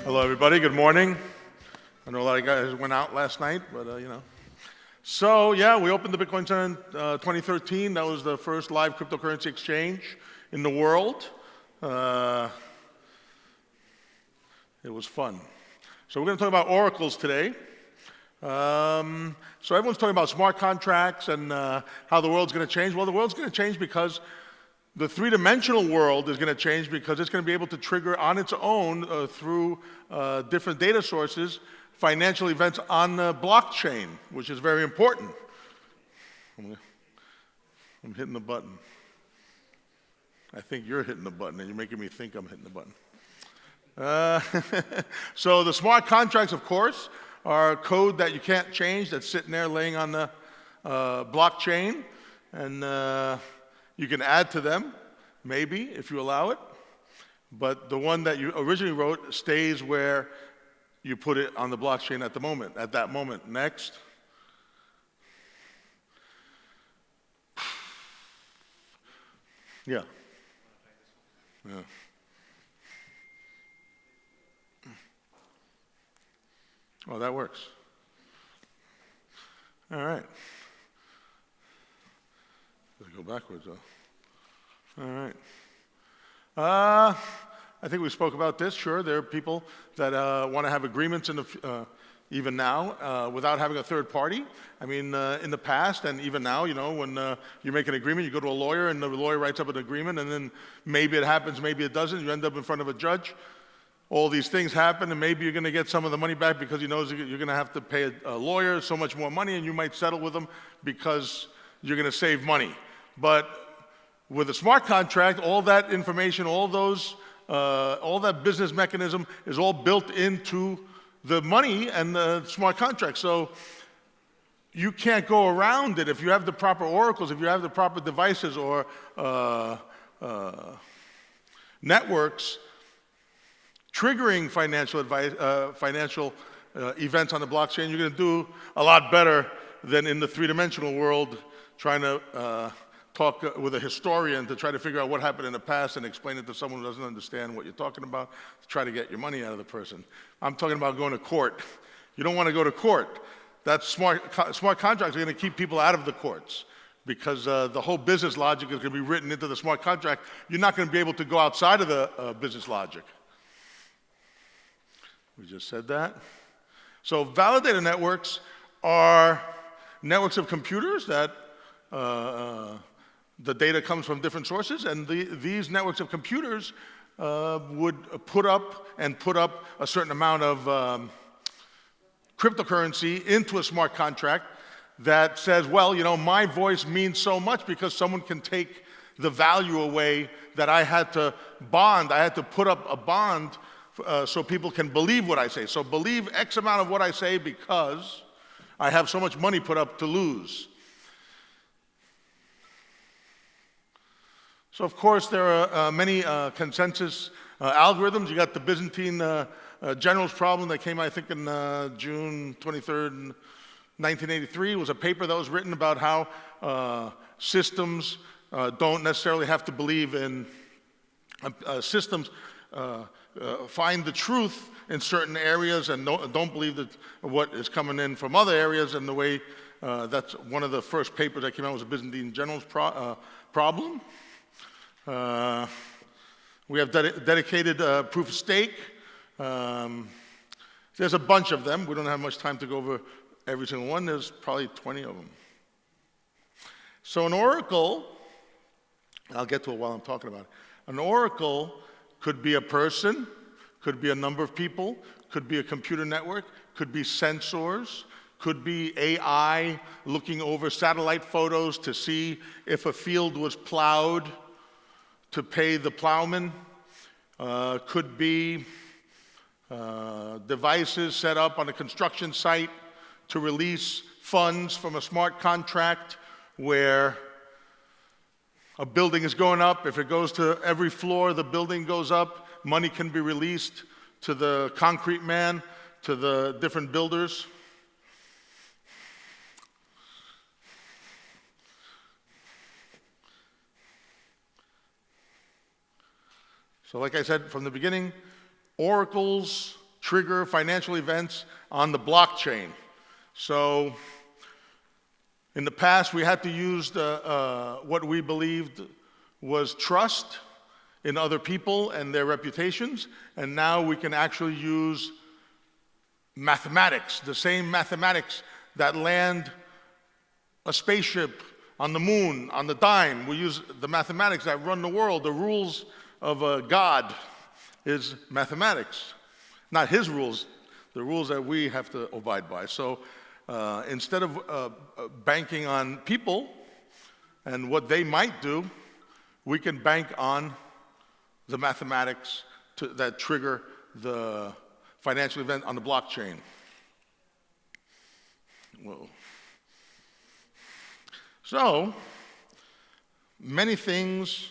Hello, everybody. Good morning. I know a lot of guys went out last night, but So, yeah, we opened the Bitcoin Center in 2013. That was the first live cryptocurrency exchange in the world. It was fun. So we're going to talk about oracles today. So everyone's talking about smart contracts and how the world's going to change. Well, the world's going to change because the three-dimensional world is going to change because it's going to be able to trigger on its own through different data sources financial events on the blockchain, which is very important. I'm hitting the button. I think you're hitting the button, and you're making me think I'm hitting the button. So the smart contracts, of course, are code that you can't change that's sitting there laying on the blockchain, and you can add to them, maybe, if you allow it. But the one that you originally wrote stays where you put it on the blockchain at that moment. Next. Yeah. Oh, that works. All right. Let's go backwards, though. All right. I think we spoke about this. Sure, there are people that want to have agreements even now without having a third party. I mean, in the past and even now, when you make an agreement, you go to a lawyer and the lawyer writes up an agreement, and then maybe it happens, maybe it doesn't. You end up in front of a judge. All these things happen, and maybe you're going to get some of the money back because he knows you're going to have to pay a lawyer so much more money, and you might settle with them because you're going to save money. But with a smart contract, all that information, all that business mechanism is all built into the money and the smart contract. So you can't go around it if you have the proper oracles, if you have the proper devices or networks triggering financial events on the blockchain. You're going to do a lot better than in the three-dimensional world trying to talk with a historian to try to figure out what happened in the past and explain it to someone who doesn't understand what you're talking about to try to get your money out of the person. I'm talking about going to court. You don't want to go to court. That's smart contracts are going to keep people out of the courts because the whole business logic is going to be written into the smart contract. You're not going to be able to go outside of the business logic. We just said that. So validator networks are networks of computers that the data comes from different sources, and these networks of computers would put up a certain amount of cryptocurrency into a smart contract that says, well, my voice means so much because someone can take the value away that I had to bond. I had to put up a bond so people can believe what I say. So believe X amount of what I say because I have so much money put up to lose. So, of course, there are many consensus algorithms. You got the Byzantine generals problem that came, I think, in June 23rd, 1983. It was a paper that was written about how systems don't necessarily have to believe in systems find the truth in certain areas and don't believe that what is coming in from other areas. And the way that's one of the first papers that came out was a Byzantine generals problem. We have dedicated proof of stake. There's a bunch of them. We don't have much time to go over every single one. There's probably 20 of them. So an oracle, I'll get to it while I'm talking about it. An oracle could be a person, could be a number of people, could be a computer network, could be sensors, could be AI looking over satellite photos to see if a field was plowed to pay the plowman, could be devices set up on a construction site to release funds from a smart contract where a building is going up. If it goes to every floor, the building goes up. Money can be released to the concrete man, to the different builders. So like I said from the beginning, oracles trigger financial events on the blockchain. So in the past, we had to use what we believed was trust in other people and their reputations, and now we can actually use mathematics, the same mathematics that land a spaceship on the moon, on the dime. We use the mathematics that run the world. The rules of God is mathematics. Not his rules, the rules that we have to abide by. So instead of banking on people and what they might do, we can bank on the mathematics that trigger the financial event on the blockchain. Whoa. So, many things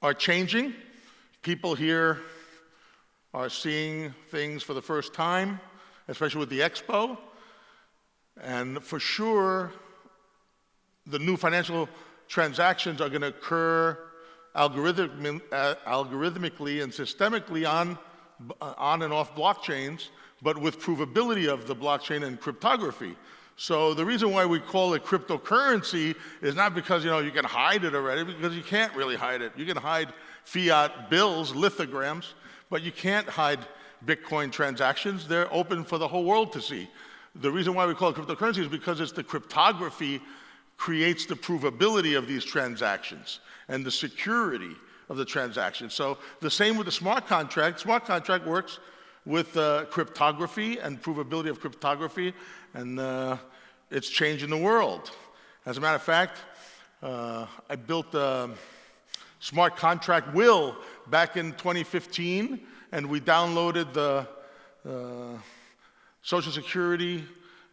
are changing. People here are seeing things for the first time, especially with the expo. And for sure, the new financial transactions are going to occur algorithmically and systemically on and off blockchains, but with provability of the blockchain and cryptography. So the reason why we call it cryptocurrency is not because, you can hide it already, because you can't really hide it. You can hide fiat bills, lithograms, but you can't hide Bitcoin transactions. They're open for the whole world to see. The reason why we call it cryptocurrency is because it's the cryptography creates the provability of these transactions and the security of the transaction. So the same with the smart contract. Smart contract works with cryptography and provability of cryptography, and it's changing the world. As a matter of fact, I built a smart contract will back in 2015, and we downloaded the Social Security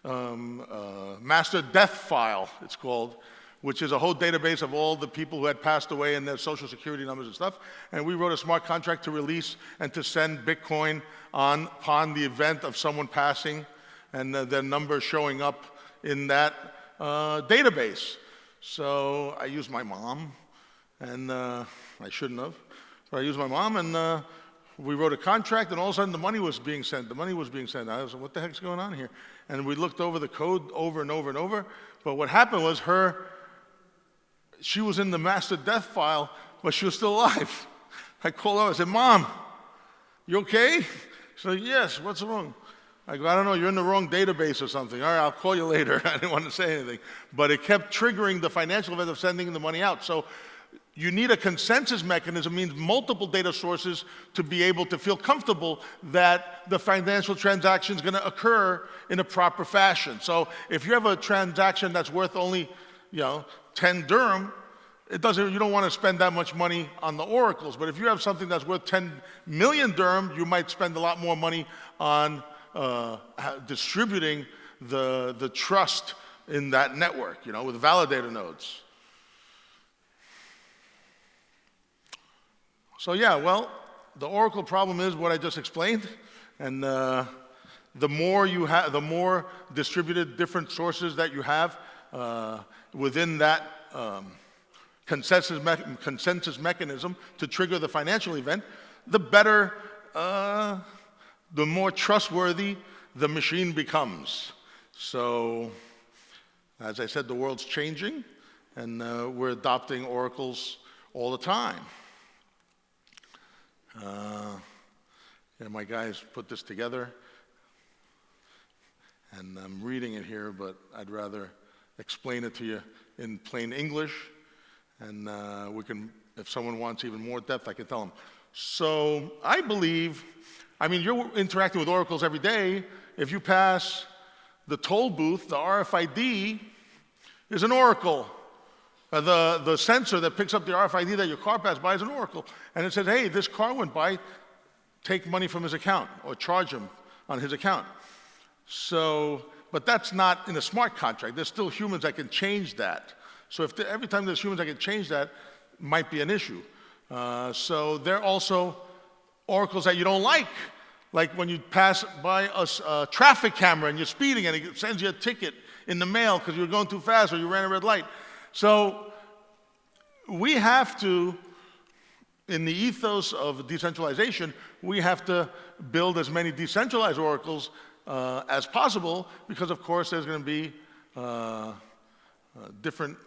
master death file, it's called, which is a whole database of all the people who had passed away and their Social Security numbers and stuff. And we wrote a smart contract to release and to send Bitcoin upon the event of someone passing and their number showing up in that database. So I used my mom, and I shouldn't have, but I used my mom, and we wrote a contract, and all of a sudden the money was being sent. The money was being sent. I was like, what the heck's going on here? And we looked over the code over and over and over. But what happened was she was in the master death file, but she was still alive. I called her, I said, Mom, you okay? She said, yes, what's wrong? I go, I don't know, you're in the wrong database or something. All right, I'll call you later. I didn't want to say anything. But it kept triggering the financial event of sending the money out. So you need a consensus mechanism, means multiple data sources to be able to feel comfortable that the financial transaction is going to occur in a proper fashion. So if you have a transaction that's worth only, 10 dirham, you don't want to spend that much money on the oracles. But if you have something that's worth 10 million dirham, you might spend a lot more money on distributing the trust in that network, with validator nodes. So the oracle problem is what I just explained, and the more you have, the more distributed different sources that you have within that consensus mechanism to trigger the financial event, the better, the more trustworthy the machine becomes. So, as I said, the world's changing, and we're adopting oracles all the time. My guys put this together, and I'm reading it here, but I'd rather explain it to you in plain English, and we can, if someone wants even more depth, I can tell them. So I believe, you're interacting with oracles every day. If you pass the toll booth, the RFID is an oracle. The sensor that picks up the RFID that your car passed by is an oracle. And it says, hey, this car went by, take money from his account or charge him on his account. So, but that's not in a smart contract. There's still humans that can change that. So every time there's humans that can change that, might be an issue. So there are also oracles that you don't like when you pass by a traffic camera and you're speeding and it sends you a ticket in the mail because you're going too fast or you ran a red light. So we have to in the ethos of decentralization, we have to build as many decentralized oracles as possible, because of course there's going to be different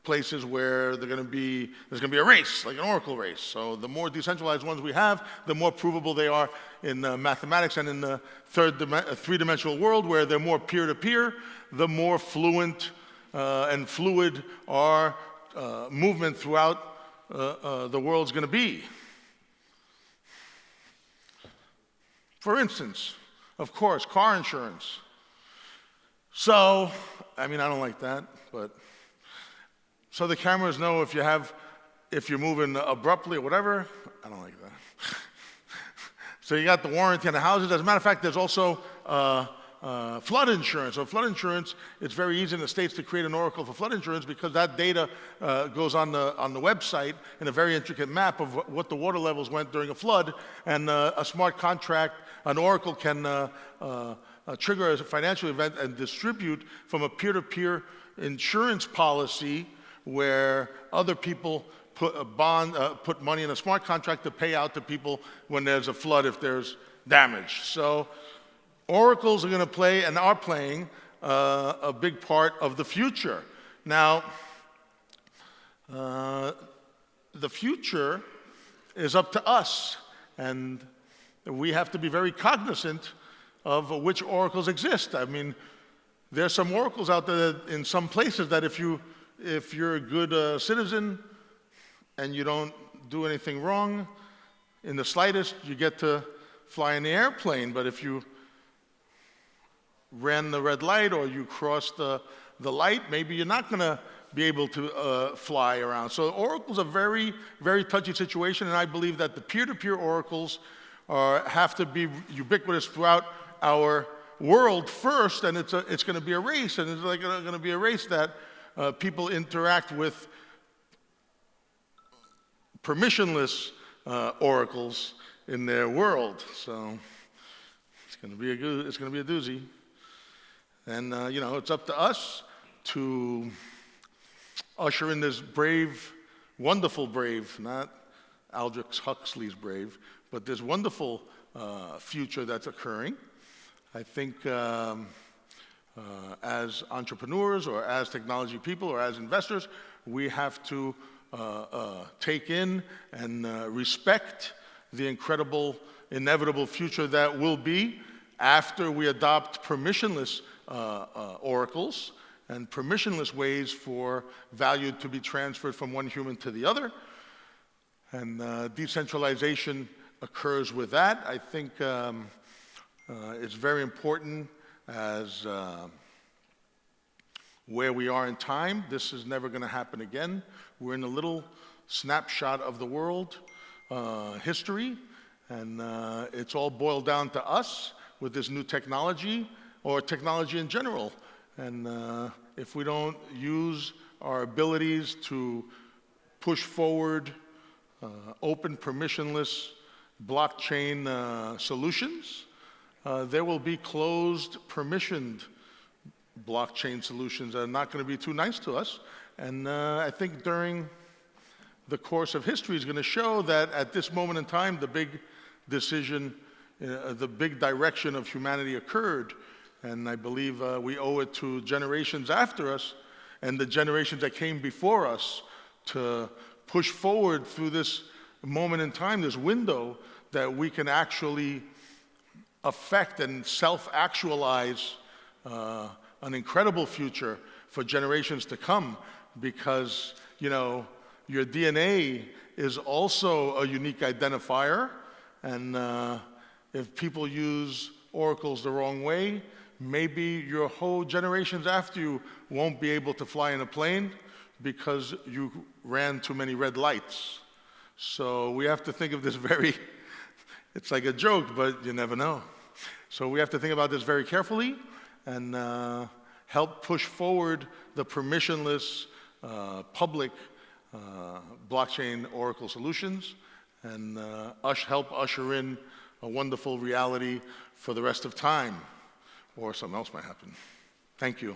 places where there's going to be a race, like an oracle race. So the more decentralized ones we have, the more provable they are in mathematics, and in the three-dimensional world where they're more peer-to-peer, the more fluent and fluid our movement throughout the world's going to be. For instance, of course, car insurance. So, I mean, I don't like that, but so the cameras know if you're moving abruptly or whatever. I don't like that. So you got the warranty on the houses. As a matter of fact, there's also flood insurance. So flood insurance, it's very easy in the States to create an oracle for flood insurance, because that data goes on the website in a very intricate map of what the water levels went during a flood, and a smart contract, an oracle can trigger a financial event and distribute from a peer-to-peer insurance policy where other people put money in a smart contract to pay out to people when there's a flood, if there's damage. So oracles are going to play, and are playing, a big part of the future. Now, the future is up to us, and we have to be very cognizant of which oracles exist. I mean, there's some oracles out there that in some places that if you're a good citizen and you don't do anything wrong in the slightest, you get to fly in the airplane. But if you ran the red light or you crossed the light, maybe you're not going to be able to fly around. So oracles are a very, very touchy situation, and I believe that the peer-to-peer oracles have to be ubiquitous throughout our world first, and it's going to be a race, and it's like going to be a race that people interact with permissionless oracles in their world. So it's going to be a doozy. And it's up to us to usher in this brave, wonderful brave, not Aldous Huxley's brave, but this wonderful future that's occurring. I think as entrepreneurs, or as technology people, or as investors, we have to take in and respect the incredible, inevitable future that will be after we adopt permissionless oracles and permissionless ways for value to be transferred from one human to the other. And decentralization occurs with that. I think it's very important as where we are in time. This is never going to happen again. We're in a little snapshot of the world history, and it's all boiled down to us with this new technology, or technology in general. And if we don't use our abilities to push forward open, permissionless blockchain solutions, there will be closed, permissioned blockchain solutions that are not going to be too nice to us. And I think during the course of history is going to show that at this moment in time, the big decision, the big direction of humanity occurred. And I believe we owe it to generations after us and the generations that came before us to push forward through this moment in time, this window, that we can actually affect and self-actualize an incredible future for generations to come. Because, your DNA is also a unique identifier, and if people use oracles the wrong way, maybe your whole generations after you won't be able to fly in a plane because you ran too many red lights. So we have to think of this it's like a joke, but you never know. So we have to think about this very carefully and help push forward the permissionless public blockchain oracle solutions, and help usher in a wonderful reality for the rest of time, or something else might happen. Thank you.